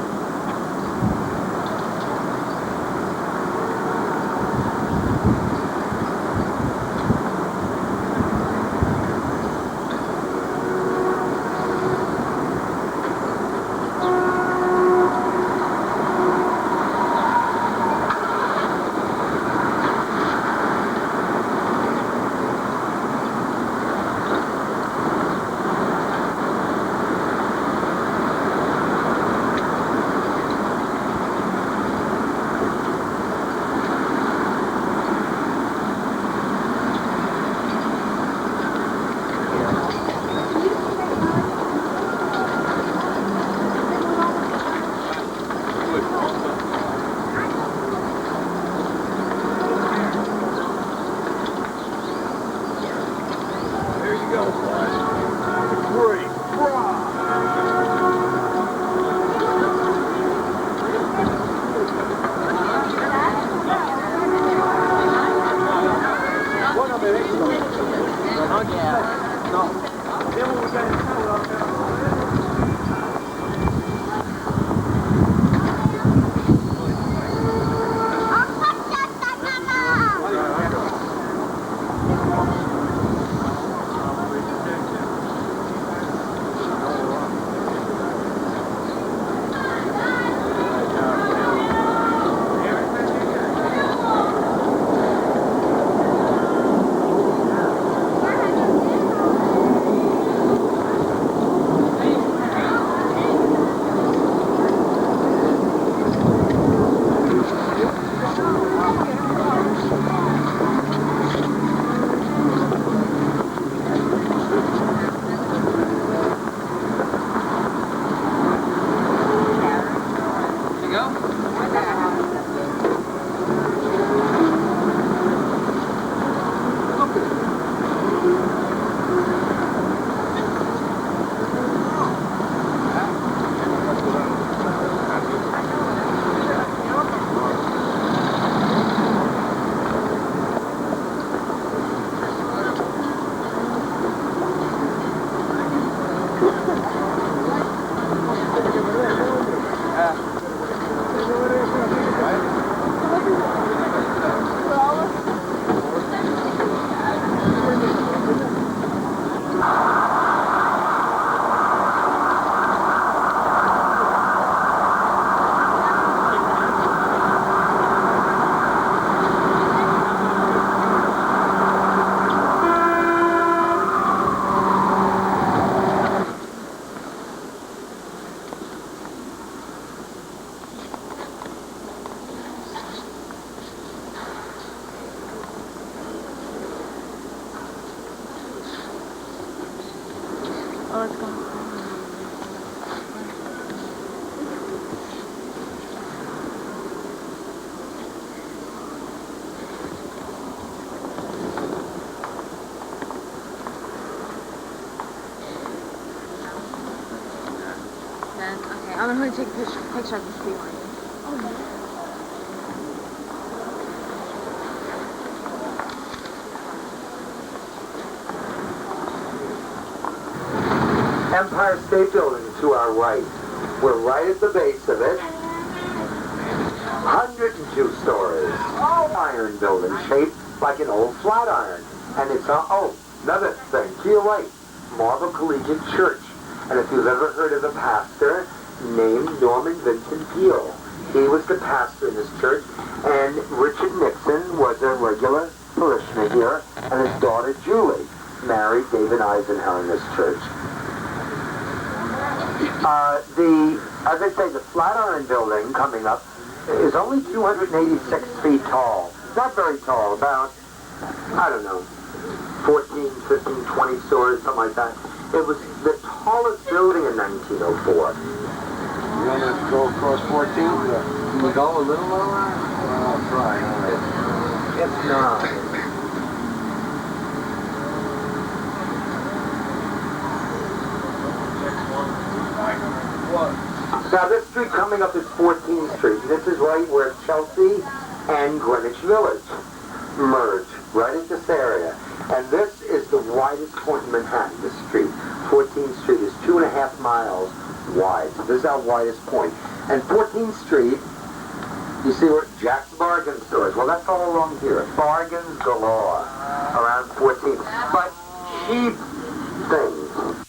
[SPEAKER 9] I'm going to take a picture of the sea lion.
[SPEAKER 14] Empire State Building to our right. We're right at the base of it. 102 stories. All iron building shaped like an old flat iron. And it's another thing to your right. Marble Collegiate Church. And if you've ever heard of a pastor named Norman Vincent Peale, he was the pastor in this church. And Richard Nixon was a regular parishioner here. And his daughter Julie married David Eisenhower in this church. As I say, the Flatiron Building coming up is only 286 feet tall. Not very tall, about, 14, 15, 20 stories, something like that. It was the tallest building in 1904.
[SPEAKER 8] You want to go across 14? Can we go a little lower? I'll try.
[SPEAKER 14] It's not. Now this street coming up is 14th Street. This is right where Chelsea and Greenwich Village merge, right at this area. And this is the widest point in Manhattan, this street. 14th Street is 2.5 miles wide. So this is our widest point. And 14th Street, you see where Jack's Bargain Stores. Well, that's all along here. Bargains galore around 14th. But cheap things.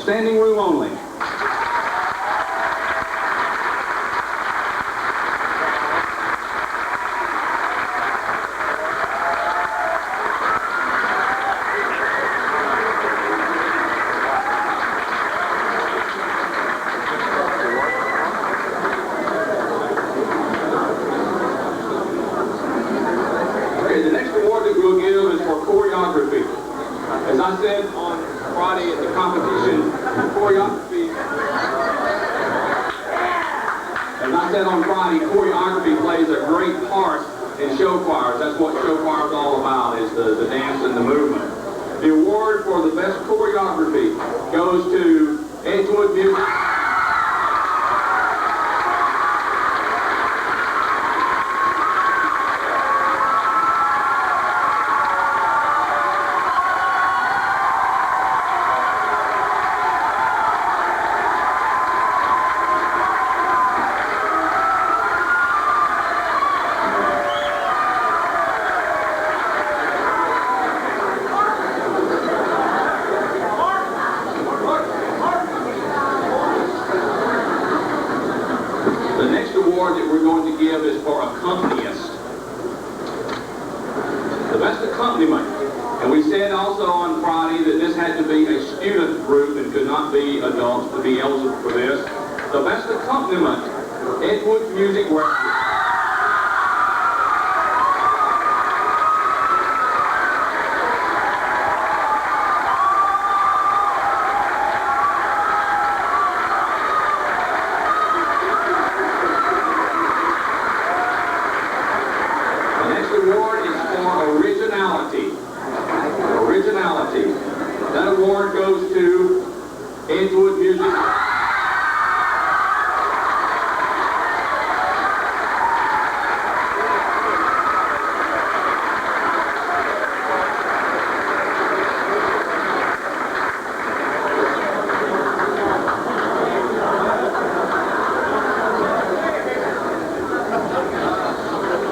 [SPEAKER 10] Standing room only. Okay, the next award that we'll give is for choreography. As I said on Friday at the competition, choreography plays a great part in show choirs. That's what show choir is all about, is the dance and the movement. The award for the best choreography goes to Edgewood Music. To be eligible for this. The best accompaniment, Edgewood Music Warehouse. The next award is for originality. Originality. That award goes to Edgewood Music.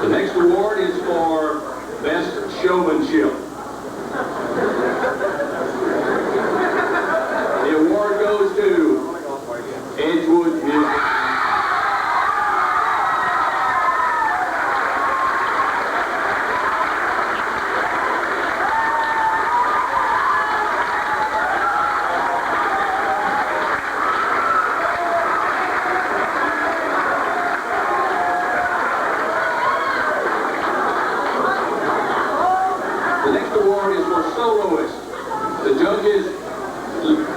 [SPEAKER 10] The next award is for Best Showmanship. The award goes to Edgewood Music. The next award is for soloists. The judges,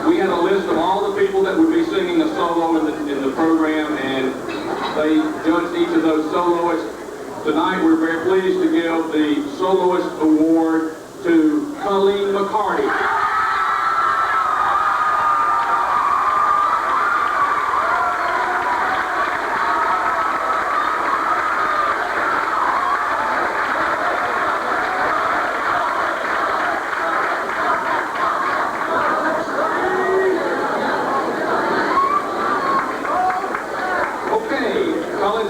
[SPEAKER 10] we had a list of all the people that would be singing a solo in the program, and they judged each of those soloists. Tonight we're very pleased to give the soloist award to Colleen McCarty.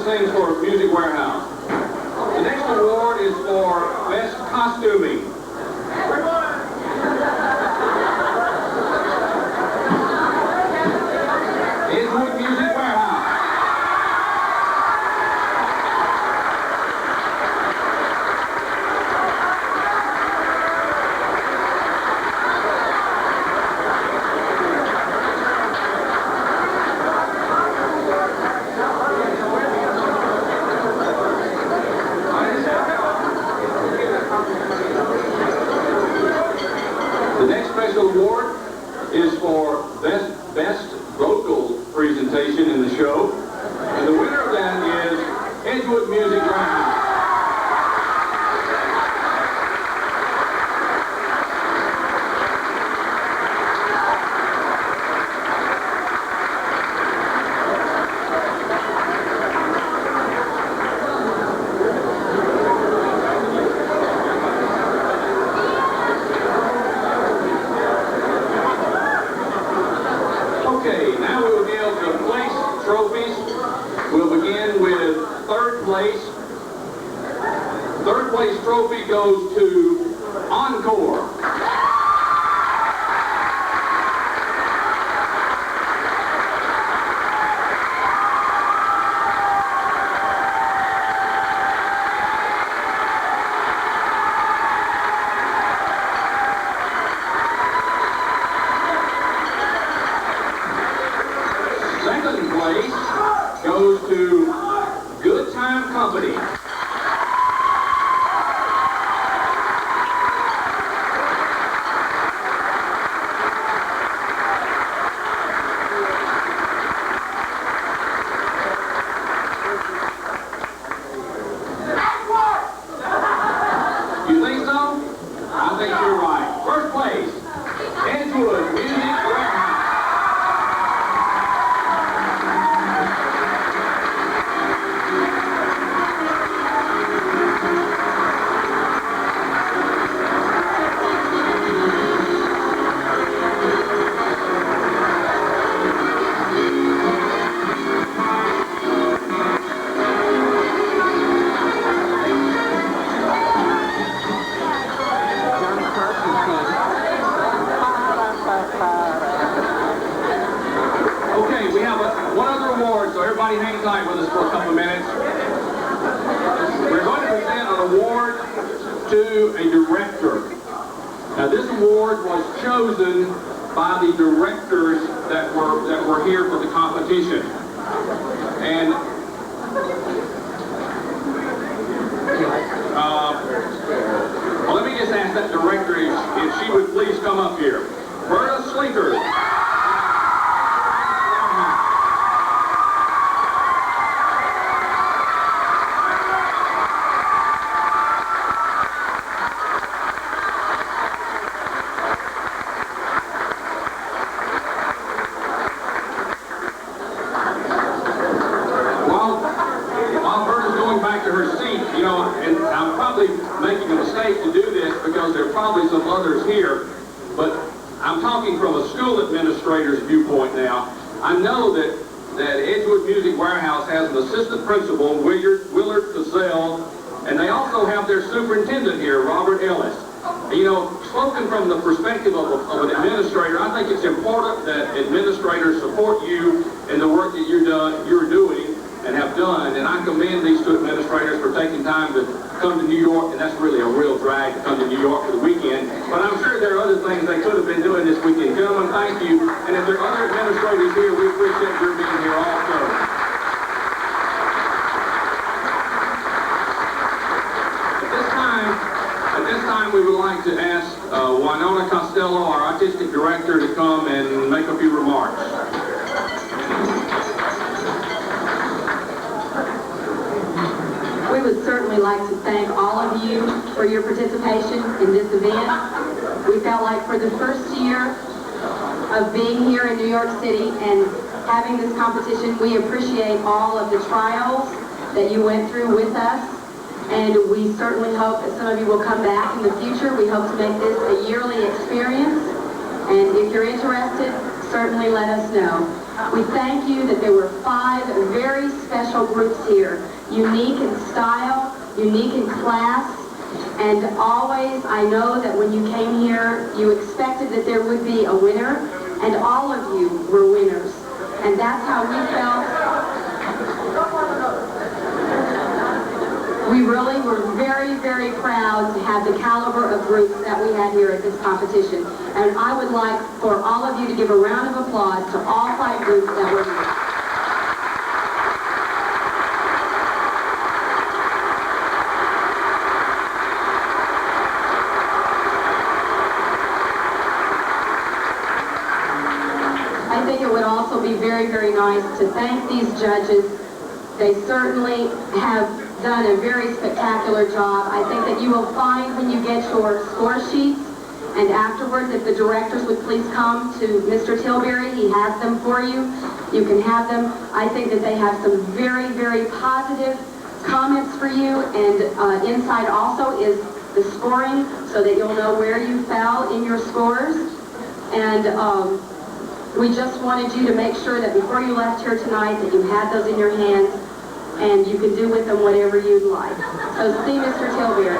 [SPEAKER 10] Sings for Music Warehouse. The next award is for Best Costuming. Edgewood Music Warehouse. The next special award is for best vocal presentation in the show. And the winner of that is Edgewood Music Warehouse. Okay, now we will give the place trophies. We'll begin with third place. Third place trophy goes to Encore. place goes to Good Time Company. You think so? I think you're right. First place, Edgewood Music Warehouse. Okay, we have one other award, so everybody hang tight with us for a couple of minutes. We're going to present an award to a director. Now, this award was chosen by the directors that were here for the competition. And well, let me just ask that director if she would please come up here. Berta Sleeker. While Berta's going back to her seat, you know, and I'm probably making a mistake to do this because there are probably some others here, but I'm talking from a school administrator's viewpoint now. I know that Edgewood Music Warehouse has an assistant principal, Willard Cassell, and they also have their superintendent here, Robert Ellis. And, you know, spoken from the perspective of an administrator, I think it's important that administrators support you in the work that you're doing and have done, and I commend these two administrators for taking time to come to New York, and that's really a real drag to come to New York for the weekend, but I'm sure there are other things they could have been doing this weekend. Gentlemen, thank you, and if there are other administrators here, we appreciate your being here also. At this time, we would like to ask Winona Costello, our artistic director, to come and make a few remarks.
[SPEAKER 15] We would certainly like to thank all of you for your participation in this event. We felt like for the first year of being here in New York City and having this competition, we appreciate all of the trials that you went through with us. And we certainly hope that some of you will come back in the future. We hope to make this a yearly experience. And if you're interested, certainly let us know. We thank you that there were 5 very special groups here, unique in style, unique in class, and always I know that when you came here, you expected that there would be a winner, and all of you were winners. And that's how we felt. We really were very, very proud to have the caliber of groups that we had here at this competition. And I would like for all of you to give a round of applause to all 5 groups that were here. I think it would also be very, very nice to thank these judges. They certainly have done a very spectacular job. I think that you will find when you get your score sheets, and afterwards, if the directors would please come to Mr. Tilbury, he has them for you. You can have them. I think that they have some very, very positive comments for you, and inside also is the scoring so that you'll know where you fell in your scores. And we just wanted you to make sure that before you left here tonight that you had those in your hands and you can do with them whatever you'd like. So see Mr. Tilbury.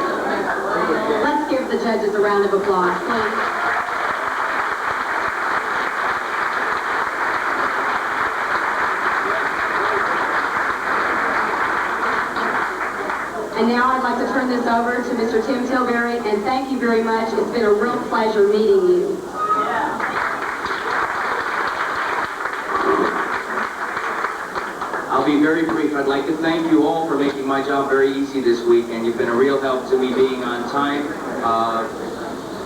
[SPEAKER 15] Let's give the judges a round of applause, please. And now I'd like to turn this over to Mr. Tim Tilbury, and thank you very much. It's been a real pleasure meeting you.
[SPEAKER 16] I'll be very brief. I'd like to thank you all for making my job very easy this week, and you've been a real help to me being on time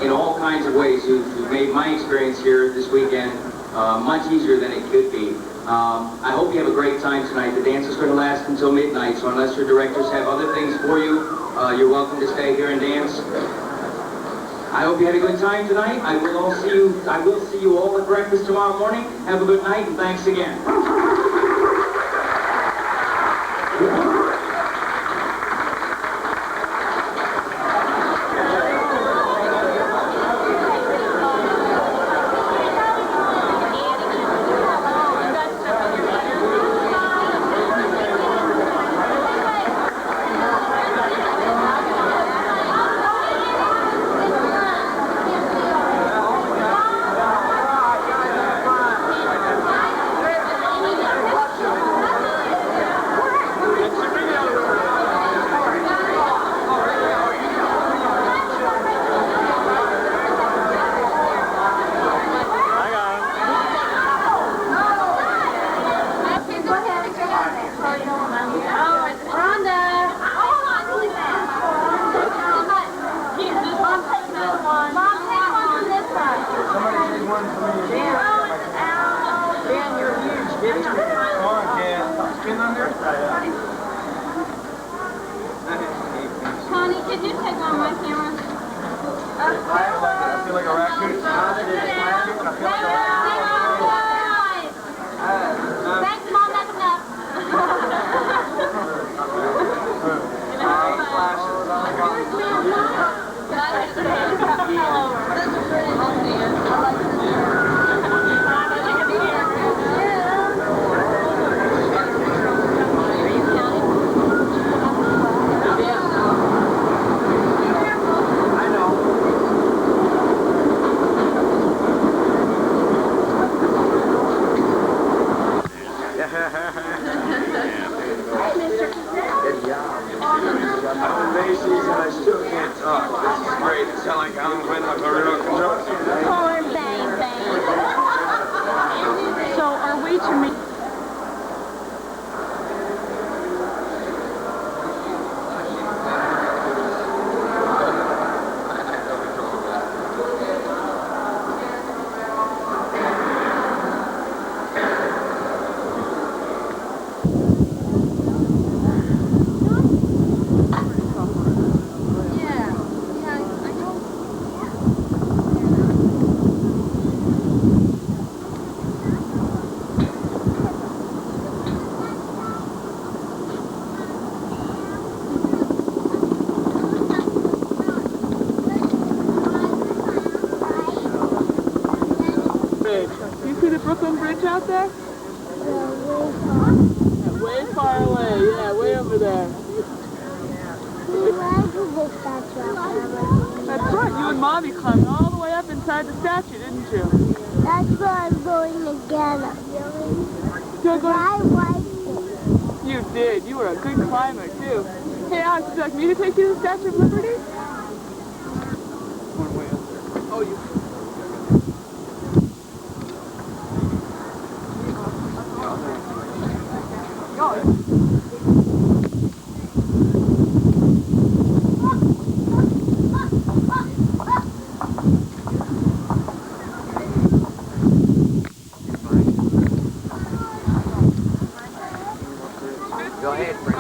[SPEAKER 16] in all kinds of ways. You've made my experience here this weekend much easier than it could be. I hope you have a great time tonight. The dance is going to last until midnight, so unless your directors have other things for you, you're welcome to stay here and dance. I hope you had a good time tonight. I will see you all at breakfast tomorrow morning. Have a good night, and thanks again.
[SPEAKER 7] Connie, could you take on my camera?
[SPEAKER 8] I feel like a raccoon.
[SPEAKER 7] Thanks, Mom, that's enough.
[SPEAKER 8] I'm in Macy's and I still can't talk. This is great. It sounds like I'm winning like a real control.
[SPEAKER 7] Poor baby. So are we to meet?
[SPEAKER 17] You see the Brooklyn Bridge out there? Way far away, yeah, way over there. That's right, you and Mommy climbed all the way up inside the statue, didn't you?
[SPEAKER 18] That's where I'm going to get it. I liked it.
[SPEAKER 17] You did, you were a good climber too. Hey Alex, would you like me to take you to the Statue of Liberty? One way up there. Oh, you...
[SPEAKER 2] Go ahead, Frank.